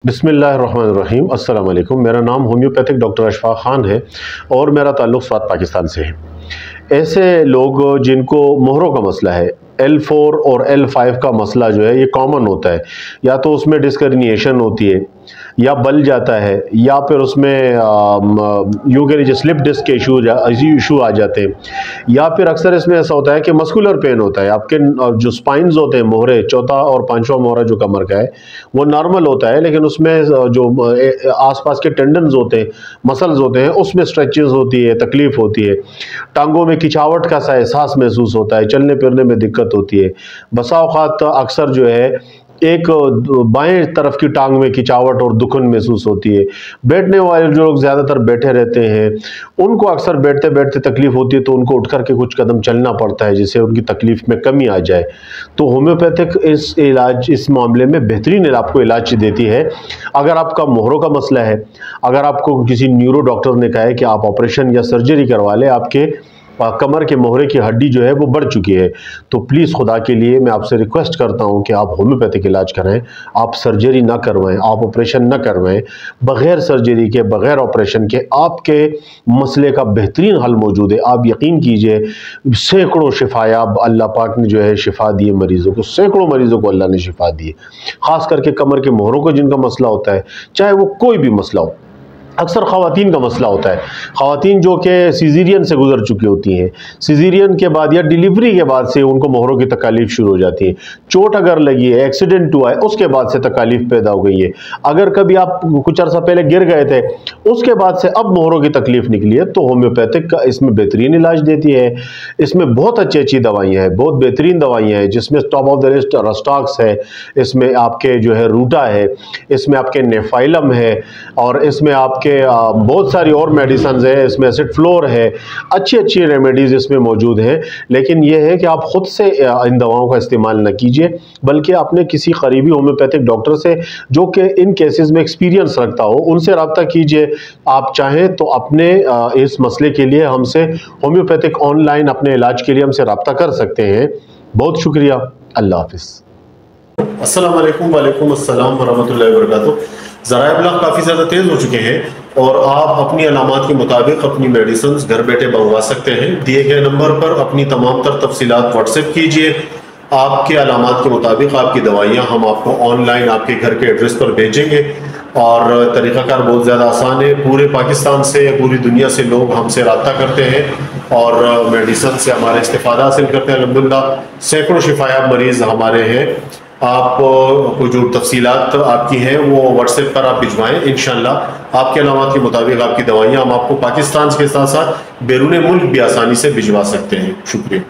बिस्मिल्लाहिर्रहमानिर्रहीम। अस्सलाम वालेकुम। मेरा नाम होम्योपैथिक डॉक्टर अशफाक ख़ान है और मेरा ताल्लुक़ स्वात पाकिस्तान से है। ऐसे लोग जिनको मोहरों का मसला है, L4 और L5 का मसला जो है ये कॉमन होता है, या तो उसमें डिस्कर्निएशन होती है या बल जाता है, या फिर उसमें यूँ कह लीजिए स्लिप डिस्क के इशू आ जाते हैं, या फिर अक्सर इसमें ऐसा होता है कि मस्कुलर पेन होता है। आपके जो स्पाइन्स होते हैं, मोहरे, चौथा और पांचवा मोहरा जो कमर का है वो नॉर्मल होता है, लेकिन उसमें जो आसपास के टेंडन्स होते हैं, मसल्स होते हैं, उसमें स्ट्रेचेस होती है, तकलीफ होती है। टांगों में खिंचावट का सा एहसास महसूस होता है, चलने फिरने में दिक्कत होती है। बसा औक़ात अक्सर जो है एक बाएं तरफ की टांग में खिंचावट और दुखन महसूस होती है। बैठने वाले जो लोग ज़्यादातर बैठे रहते हैं उनको अक्सर बैठते बैठते तकलीफ होती है, तो उनको उठ कर के कुछ कदम चलना पड़ता है जिससे उनकी तकलीफ में कमी आ जाए। तो होम्योपैथिक इस मामले में बेहतरीन आपको इलाज देती है। अगर आपका मोहरों का मसला है, अगर आपको किसी न्यूरो डॉक्टर ने कहा है कि आप ऑपरेशन या सर्जरी करवा लें, आपके कमर के मोहरे की हड्डी जो है वो बढ़ चुकी है, तो प्लीज़ खुदा के लिए मैं आपसे रिक्वेस्ट करता हूं कि आप होम्योपैथिक इलाज कराएं। आप सर्जरी ना करवाएं, आप ऑपरेशन ना करवाएं। बग़ैर सर्जरी के, बग़ैर ऑपरेशन के आपके मसले का बेहतरीन हल मौजूद है। आप यकीन कीजिए, सैकड़ों शिफायाब अल्लाह पाक ने जो है शिफा दिए मरीज़ों को, सैकड़ों मरीज़ों को अल्लाह ने शिफा दी है। ख़ास करके कमर के मोहरों को जिनका मसला होता है, चाहे वो कोई भी मसला हो। अक्सर ख़वातीन का मसला होता है, ख़वातीन जो कि सीज़ेरियन से गुजर चुकी होती हैं, सीज़ेरियन के बाद या डिलीवरी के बाद से उनको मोहरों की तकालीफ शुरू हो जाती है। चोट अगर लगी है, एक्सीडेंट हुआ है, उसके बाद से तकालीफ पैदा हो गई है। अगर कभी आप कुछ अर्सा पहले गिर गए थे, उसके बाद से अब मोहरों की तकलीफ निकली है, तो होम्योपैथिक का इसमें बेहतरीन इलाज देती है। इसमें बहुत अच्छी अच्छी दवाइयाँ हैं, बहुत बेहतरीन दवाइयाँ हैं, जिसमें top of the list rhus tox है, इसमें आपके जो है रूटा है, इसमें आपके नेफाइलम है, और इसमें आपके बहुत सारी और मेडिसिन है, इसमें एसिड फ्लोर है। अच्छी अच्छी रेमेडीज़ इसमें मौजूद हैं, लेकिन यह है कि आप ख़ुद से इन दवाओं का इस्तेमाल न कीजिए, बल्कि अपने किसी करीबी होम्योपैथिक डॉक्टर से जो कि इन केसेस में एक्सपीरियंस रखता हो, उनसे रब्ता कीजिए। आप चाहें तो अपने इस मसले के लिए हमसे होम्योपैथिक ऑनलाइन अपने इलाज के लिए हमसे रब्ता कर सकते हैं। बहुत शुक्रिया। अल्लाह हाफिज़। अस्सलाम वालेकुम। वालेकुम अस्सलाम वरहमतुल्लाहि वबरकातुहू। ज़राए इब्लाग काफ़ी ज़्यादा तेज़ हो चुके हैं और आप अपनी अलामात के मुताबिक अपनी मेडिसिन घर बैठे मंगवा सकते हैं। दिए गए नंबर पर अपनी तमाम तर तफसीलात व्हाट्सएप कीजिए। आपके अलामात के मुताबिक आपकी दवाइयाँ हम आपको ऑनलाइन आपके घर के एड्रेस पर भेजेंगे, और तरीक़ाकार बहुत ज़्यादा आसान है। पूरे पाकिस्तान से, पूरी दुनिया से लोग हमसे रब्ता करते हैं और मेडिसिन से हमारे इस्तिफ़ादा हासिल करते हैं। अल्हम्दुलिल्लाह सैकड़ों शिफायाब मरीज़ हमारे हैं। आप को जो तफसीलात आपकी हैं वो व्हाट्सएप पर आप भिजवाएँ। इंशाअल्लाह आपके अलामात के मुताबिक आपकी दवाइयाँ हम आपको पाकिस्तान के साथ साथ बैरून मुल्क भी आसानी से भिजवा सकते हैं। शुक्रिया।